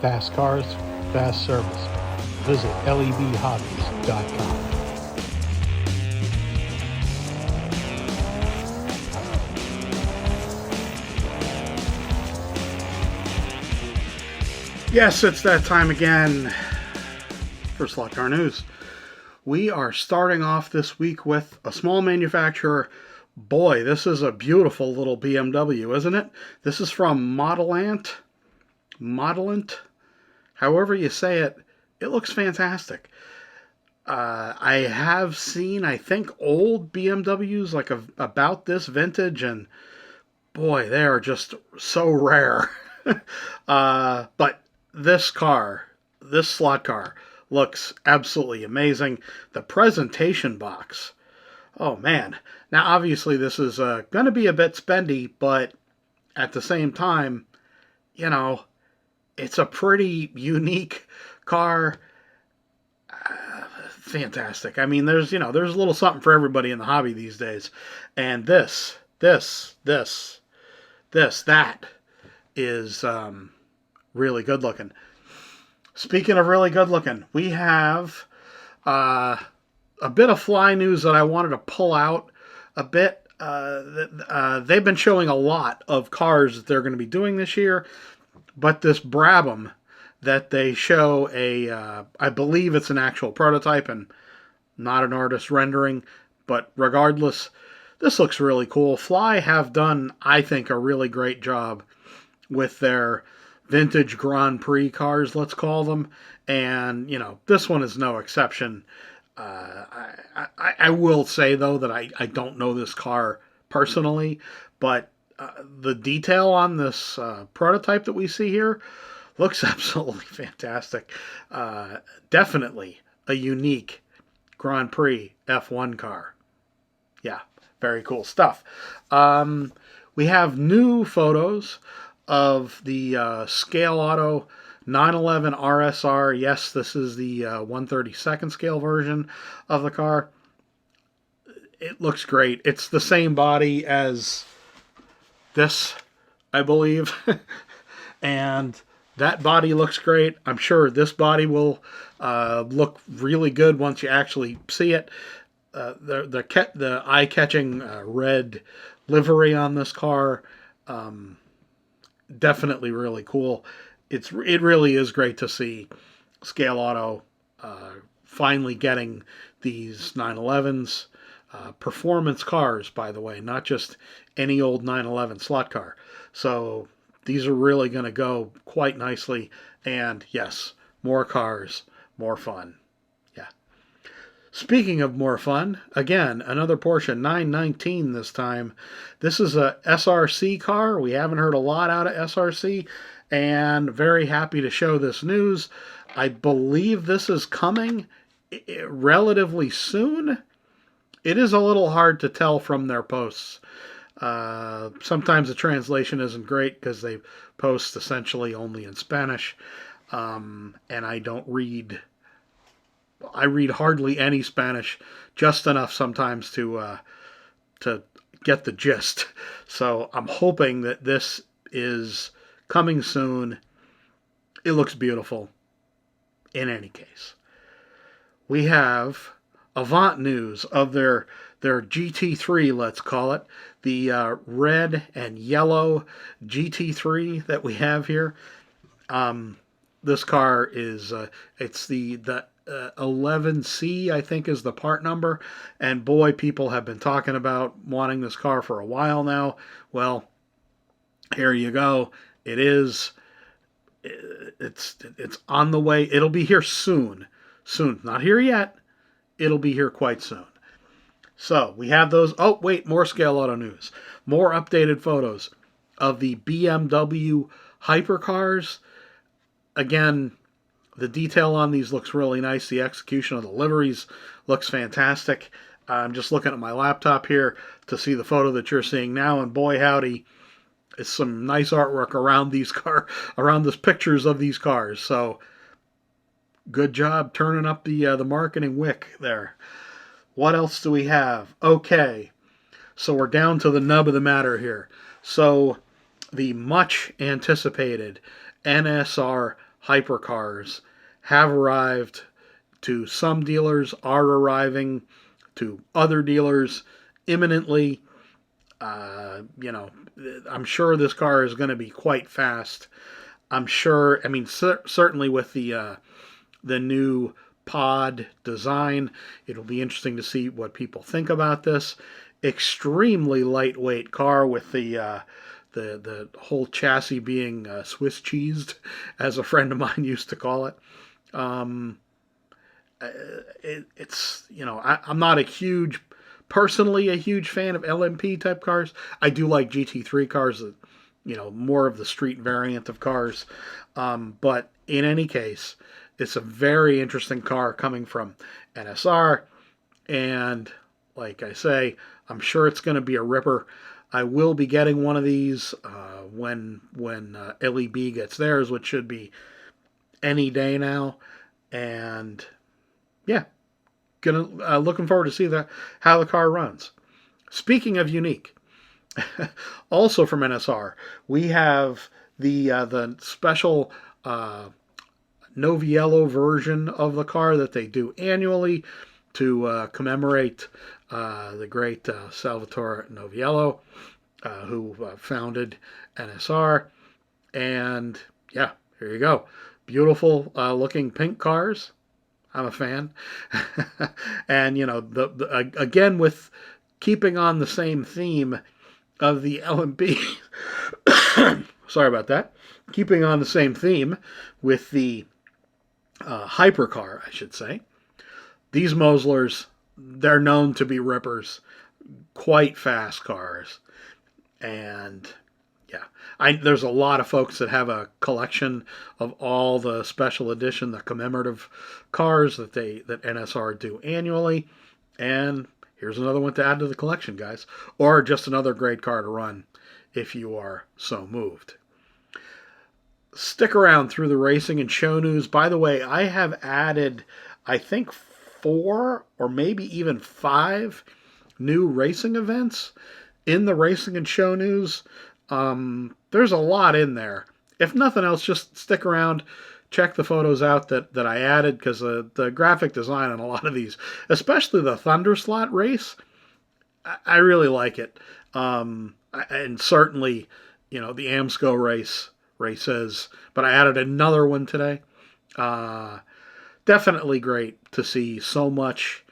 Fast cars, fast service. Visit lebhobbies.com. Yes, it's that time again for Slot Car News. We are starting off this week with a small manufacturer. Boy, this is a beautiful little BMW, isn't it? This is from Modelant, however you say it. It looks fantastic. I have seen, I think, old BMWs like about this vintage, and boy, they are just so rare. But this car, this slot car, looks absolutely amazing. The presentation box, oh man. Now, obviously, this is going to be a bit spendy, but at the same time, you know, it's a pretty unique car. Fantastic. I mean, there's a little something for everybody in the hobby these days. And that is really good looking. Speaking of really good looking, we have a bit of fly news that I wanted to pull out a bit. They've been showing a lot of cars that they're going to be doing this year, but this Brabham that they show I believe it's an actual prototype and not an artist rendering, but regardless, this looks really cool. Fly have done, I think, a really great job with their vintage Grand Prix cars, let's call them, and, this one is no exception. I will say, though, that I don't know this car personally, but the detail on this prototype that we see here looks absolutely fantastic. Definitely a unique Grand Prix F1 car. Yeah, very cool stuff. We have new photos of the Scale Auto 911 RSR. Yes, this is the 1/32nd scale version of the car. It looks great. It's the same body as this, I believe. And that body looks great. I'm sure this body will look really good once you actually see it. The eye-catching red livery on this car, definitely really cool. It really is great to see Scale Auto finally getting these 911s. Performance cars, by the way, not just any old 911 slot car. So these are really going to go quite nicely. And yes, more cars, more fun. Yeah. Speaking of more fun, again, another Porsche 919 this time. This is a SRC car. We haven't heard a lot out of SRC, and very happy to show this news. I believe this is coming relatively soon. It is a little hard to tell from their posts. Sometimes the translation isn't great because they post essentially only in Spanish, and I read hardly any Spanish, just enough sometimes to get the gist. So I'm hoping that this is coming soon. It looks beautiful. In any case, we have Avant news of their GT3, let's call it, the red and yellow GT3 that we have here. This car is it's the 11C, I think, is the part number, and boy, people have been talking about wanting this car for a while now. Well, here you go. It is. It's on the way. It'll be here soon. Not here yet. It'll be here quite soon. So we have those. Oh, wait, more Scale Auto news. More updated photos of the BMW Hyper Cars. Again, the detail on these looks really nice. The execution of the liveries looks fantastic. I'm just looking at my laptop here to see the photo that you're seeing now, and boy howdy, it's some nice artwork around these pictures of these cars. So good job turning up the marketing wick there. What else do we have? Okay, so we're down to the nub of the matter here. So the much anticipated NSR hypercars have arrived to some dealers, are arriving to other dealers imminently. I'm sure this car is going to be quite fast. I'm sure. I mean, certainly with the new pod design, it'll be interesting to see what people think about this. Extremely lightweight car with the whole chassis being Swiss cheesed, as a friend of mine used to call it. Um, it's I'm not personally a huge fan of LMP type cars. I do like GT3 cars, more of the street variant of cars. But in any case, it's a very interesting car coming from NSR, and like I say, I'm sure it's going to be a ripper. I will be getting one of these when LEB gets theirs, which should be any day now, and yeah, looking forward to see how the car runs. Speaking of unique, also from NSR, we have the special Noviello version of the car that they do annually to commemorate the great Salvatore Noviello, who founded NSR. And yeah, here you go. Beautiful looking pink cars. I'm a fan. And, again, with keeping on the same theme of the LMP. Sorry about that. Keeping on the same theme with the hypercar, I should say. These Moslers, they're known to be rippers, quite fast cars. And yeah, there's a lot of folks that have a collection of all the special edition, the commemorative cars that NSR do annually. And here's another one to add to the collection, guys. Or just another great car to run if you are so moved. Stick around through the racing and show news. By the way, I have added, I think, 4 or maybe even 5 new racing events in the racing and show news. There's a lot in there. If nothing else, just stick around, check the photos out that I added, because the graphic design on a lot of these, especially the Thunder Slot race, I really like it. And certainly, the Amsco races, but I added another one today. Definitely great to see so much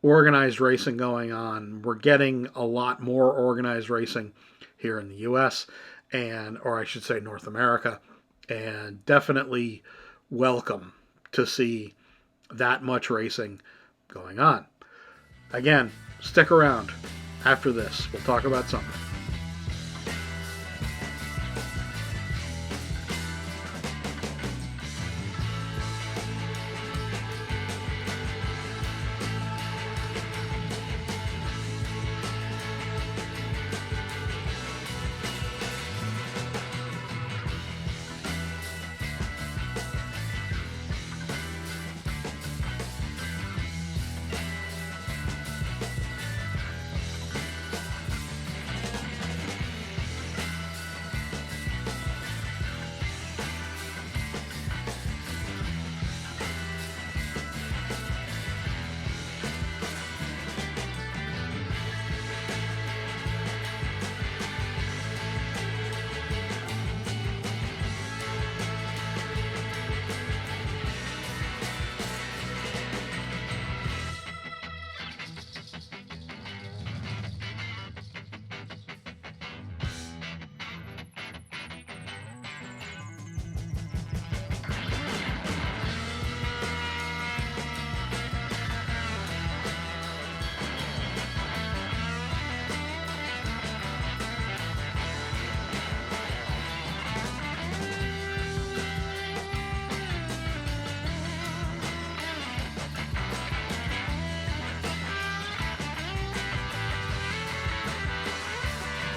organized racing going on. We're getting a lot more organized racing here in the U.S. or I should say North America, and definitely welcome to see that much racing going on. Again, stick around. After this, we'll talk about something.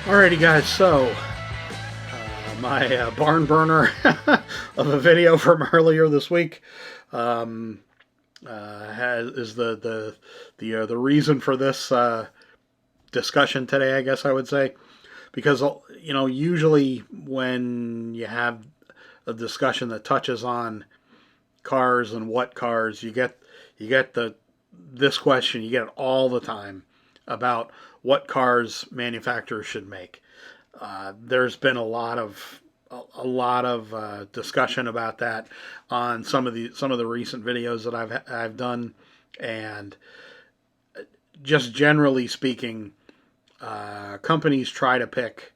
Alrighty, guys, so my barn burner of a video from earlier this week is the reason for this discussion today, I guess I would say, because usually when you have a discussion that touches on cars and what cars. You get this question, you get it all the time about what cars manufacturers should make. There's been a lot of discussion about that on some of the recent videos that I've done, and just generally speaking, companies try to pick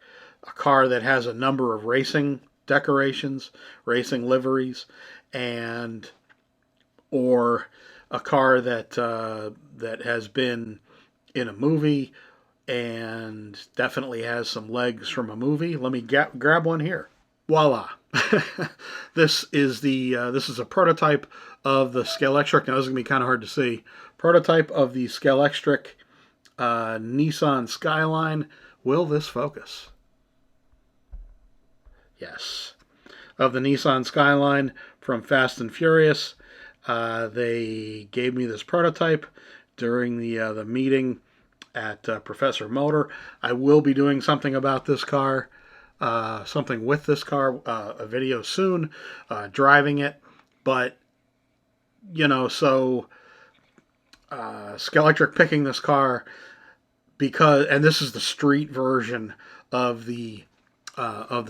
a car that has a number of racing decorations, racing liveries, and or a car that has been in a movie and definitely has some legs from a movie. Let me grab one here. Voila! This is a prototype of the Scalextric. Now this is gonna be kind of hard to see. Prototype of the Scalextric Nissan Skyline. Will this focus? Yes. Of the Nissan Skyline from Fast and Furious. They gave me this prototype during the meeting at Professor Motor. I will be doing something about this car, something with this car, a video soon, driving it. But, so Scalextric picking this car because, and this is the street version of the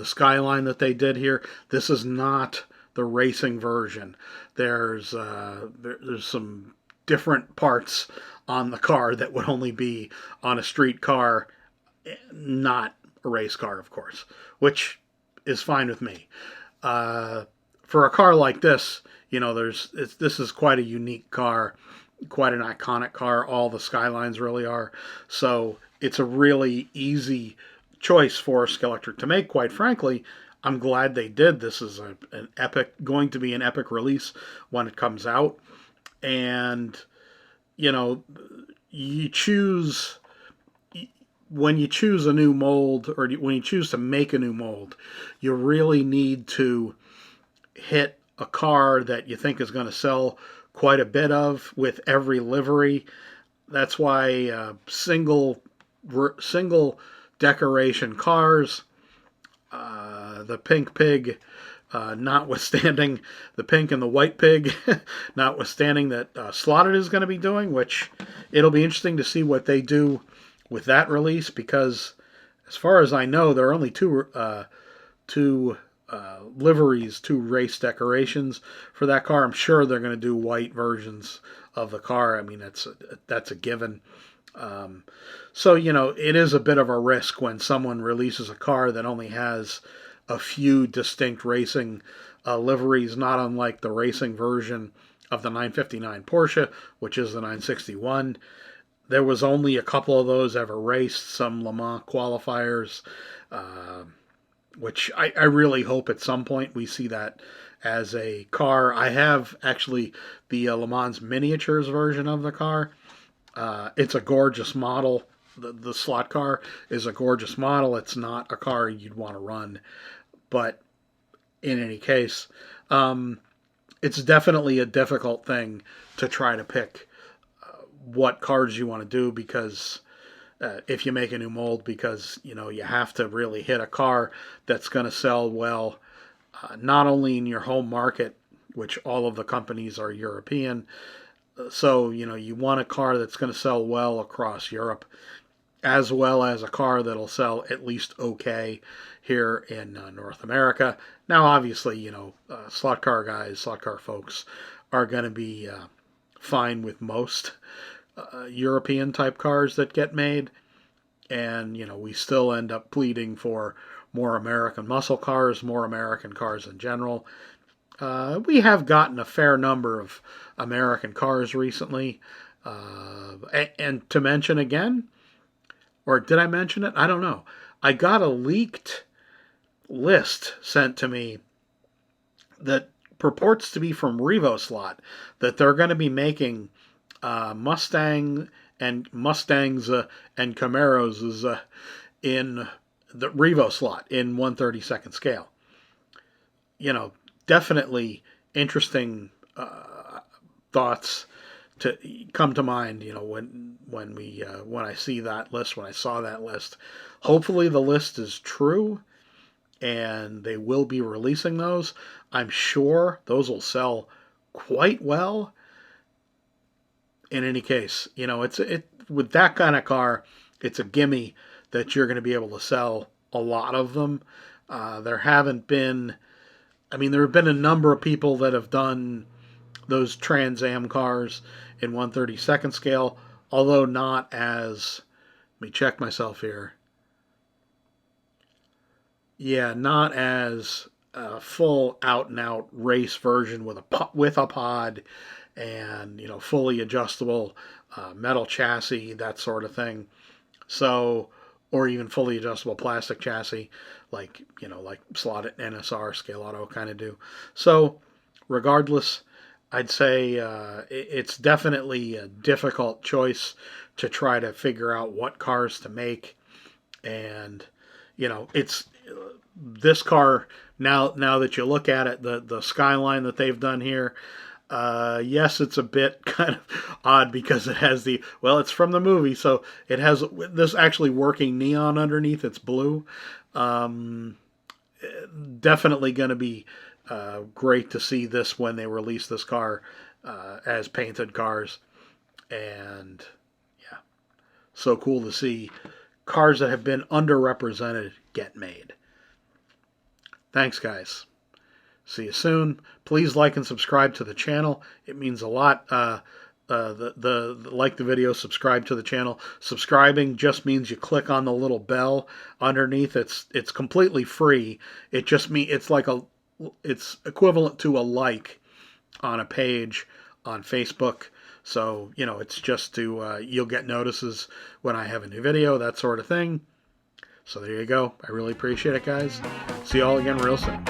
Skyline that they did here. This is not the racing version. There's some different parts on the car that would only be on a street car, not a race car, of course, which is fine with me. For a car like this, this is quite a unique car, quite an iconic car. All the Skylines really are. So it's a really easy choice for Scalextric to make. Quite frankly, I'm glad they did. This is going to be an epic release when it comes out, and you choose when you choose a new mold, or when you choose to make a new mold, you really need to hit a car that you think is going to sell quite a bit of with every livery. That's why single decoration cars, the pink pig, notwithstanding the pink and the white pig, notwithstanding that Slotted is going to be doing, which it'll be interesting to see what they do with that release, because as far as I know, there are only two liveries, two race decorations for that car. I'm sure they're going to do white versions of the car. I mean, that's a given. So, it is a bit of a risk when someone releases a car that only has a few distinct racing liveries, not unlike the racing version of the 959 Porsche, which is the 961. There was only a couple of those ever raced, some Le Mans qualifiers, which I really hope at some point we see that as a car. I have actually the Le Mans miniatures version of the car. It's a gorgeous model. The slot car is a gorgeous model. It's not a car you'd want to run. But in any case, it's definitely a difficult thing to try to pick what cars you want to do, because if you make a new mold, because you have to really hit a car that's going to sell well, not only in your home market, which all of the companies are European. So, you want a car that's going to sell well across Europe, as well as a car that'll sell at least okay here in North America. Now, obviously, slot car guys, slot car folks are going to be fine with most European type cars that get made. And, we still end up pleading for more American muscle cars, more American cars in general. We have gotten a fair number of American cars recently. And to mention again, or did I mention it? I don't know. I got a leaked list sent to me that purports to be from RevoSlot, that they're going to be making Mustangs and Camaros in the RevoSlot in 1/32 scale. Definitely interesting thoughts to come to mind. When I see that list, when I saw that list. Hopefully the list is true. and they will be releasing those. I'm sure those will sell quite well. In any case, it's with that kind of car, it's a gimme that you're going to be able to sell a lot of them. There haven't been, I mean, there have been a number of people that have done those Trans Am cars in 1/32 scale, although not as, let me check myself here. Yeah, not as a full out and out race version with a pod and fully adjustable metal chassis, that sort of thing. So, or even fully adjustable plastic chassis, like slotted NSR scale auto kind of do. So, regardless, I'd say it's definitely a difficult choice to try to figure out what cars to make, and it's this car now that you look at it, the skyline that they've done here. Yes, it's a bit kind of odd because it has it's from the movie, so it has this actually working neon underneath. It's blue. Um, Definitely going to be great to see this when they release this car as painted cars. And yeah, so cool to see cars that have been underrepresented get made. Thanks, guys. See you soon. Please like and subscribe to the channel. It means a lot. The like the video, subscribe to the channel. Subscribing just means you click on the little bell underneath. It's completely free. It just it's equivalent to a like on a page on Facebook. So it's just to you'll get notices when I have a new video, that sort of thing. So there you go. I really appreciate it, guys. See you all again real soon.